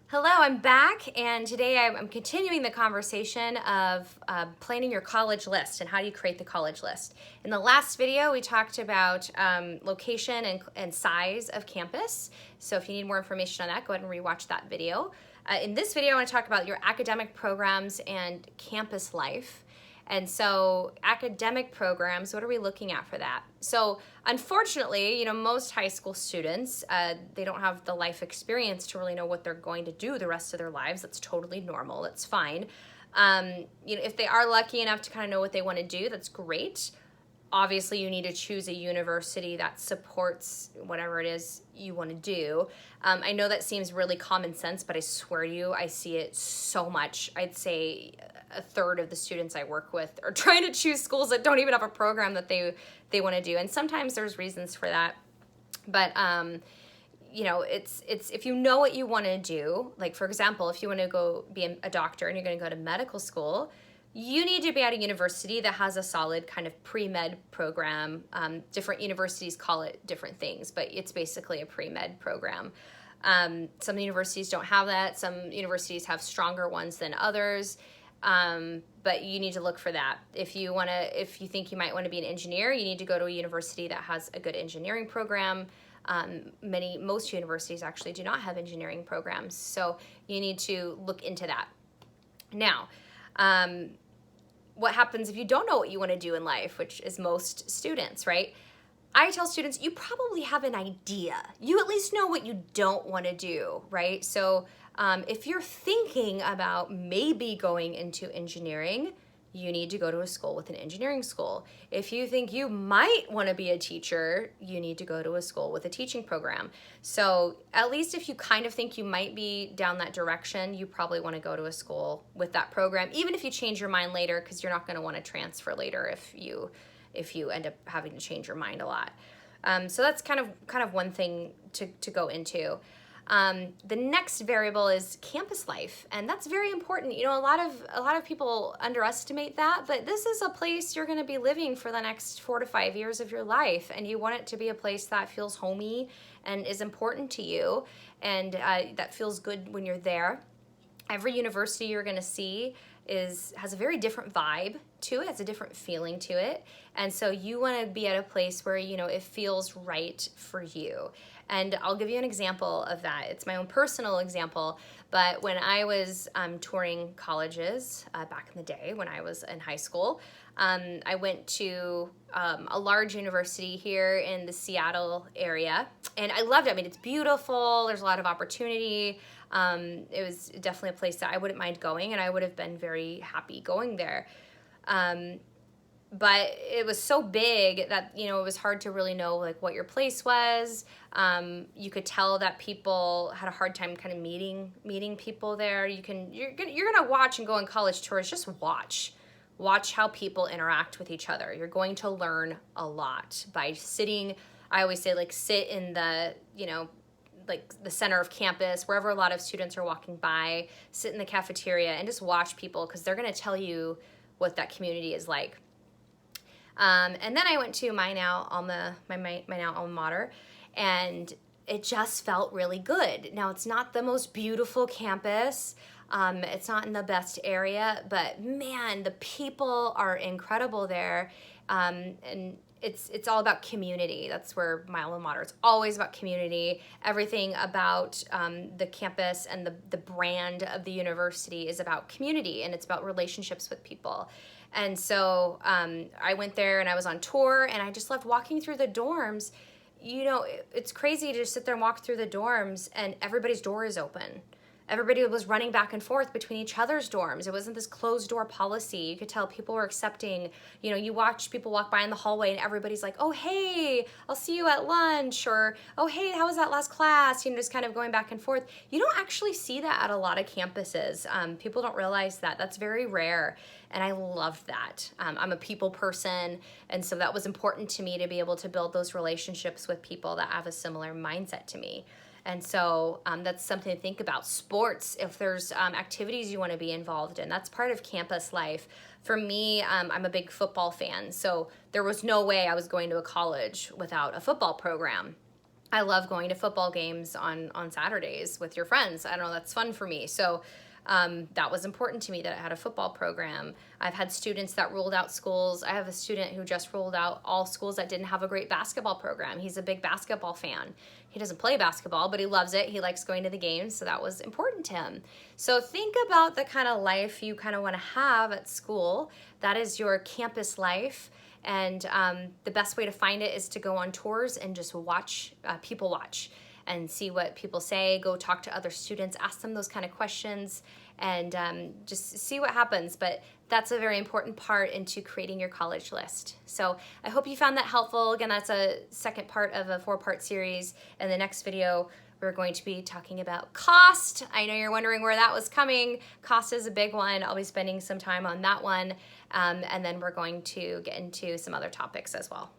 Hello, I'm back, and today I'm continuing the conversation of planning your college list and how do you create the college list. In the last video, we talked about location and size of campus. So if you need more information on that, go ahead and rewatch that video. In this video, I want to talk about your academic programs and campus life. And so academic programs, what are we looking at for that? So unfortunately, most high school students, they don't have the life experience to really know what they're going to do the rest of their lives. That's totally normal. That's fine. If they are lucky enough to kind of know what they want to do, that's great. Obviously, you need to choose a university that supports whatever it is you want to do. I know that seems really common sense, but I swear to you, I see it so much. I'd say a third of the students I work with are trying to choose schools that don't even have a program that they want to do. And sometimes there's reasons for that. But it's if you know what you want to do, like for example, if you want to go be a doctor and you're going to go to medical school, you need to be at a university that has a solid kind of pre-med program. Different universities call it different things, but it's basically a pre-med program. Some universities don't have that. Some universities have stronger ones than others. But you need to look for that. If you think you might want to be an engineer, you need to go to a university that has a good engineering program. Most universities actually do not have engineering programs, so you need to look into that. Now, what happens if you don't know what you want to do in life, which is most students, right? I tell students, you probably have an idea. You at least know what you don't want to do, right? So if you're thinking about maybe going into engineering, you need to go to a school with an engineering school. If you think you might want to be a teacher, you need to go to a school with a teaching program. So at least if you kind of think you might be down that direction, you probably want to go to a school with that program, even if you change your mind later, because you're not going to want to transfer later if you end up having to change your mind a lot. So that's kind of one thing to go into. The next variable is campus life, and that's very important. A lot of people underestimate that, but this is a place you're going to be living for the next 4 to 5 years of your life, and you want it to be a place that feels homey and is important to you, and that feels good when you're there. Every university you're going to see has a very different vibe to it, has a different feeling to it, and so you want to be at a place where it feels right for you. And I'll give you an example of that. It's my own personal example, but when I was touring colleges back in the day when I was in high school, I went to a large university here in the Seattle area, and I loved it. I mean, it's beautiful. There's a lot of opportunity. It was definitely a place that I wouldn't mind going, and I would have been very happy going there. But it was so big that, it was hard to really know like what your place was. You could tell that people had a hard time kind of meeting people there. You're gonna watch and go on college tours. Just watch how people interact with each other. You're going to learn a lot by sitting. I always say sit in the, like the center of campus, wherever a lot of students are walking by, sit in the cafeteria and just watch people, because they're going to tell you what that community is like. And then I went to my now alma mater, and it just felt really good. Now, it's not the most beautiful campus. It's not in the best area, but man, the people are incredible there. And it's all about community. That's where my alma mater, it's always about community. Everything about the campus and the brand of the university is about community, and it's about relationships with people. And so I went there and I was on tour, and I just loved walking through the dorms. It's crazy to just sit there and walk through the dorms and everybody's door is open. Everybody was running back and forth between each other's dorms. It wasn't this closed door policy. You could tell people were accepting. You watch people walk by in the hallway and everybody's like, oh, hey, I'll see you at lunch, or, oh, hey, how was that last class? Just kind of going back and forth. You don't actually see that at a lot of campuses. People don't realize that. That's very rare, and I love that. I'm a people person, and so that was important to me to be able to build those relationships with people that have a similar mindset to me. And so that's something to think about. Sports, if there's activities you want to be involved in, that's part of campus life. For me, I'm a big football fan, so there was no way I was going to a college without a football program. I love going to football games on Saturdays with your friends. I don't know, that's fun for me. So that was important to me that I had a football program. I've had students that ruled out schools. I have a student who just ruled out all schools that didn't have a great basketball program. He's a big basketball fan. He doesn't play basketball, but he loves it. He likes going to the games, so that was important to him. So think about the kind of life you kind of want to have at school. That is your campus life. And the best way to find it is to go on tours and just watch, people watch, and see what people say. Go talk to other students, ask them those kind of questions, and just see what happens. But that's a very important part into creating your college list. So I hope you found that helpful. Again, that's a second part of a 4-part series. In the next video, we're going to be talking about cost. I know you're wondering where that was coming. Cost is a big one. I'll be spending some time on that one. And then we're going to get into some other topics as well.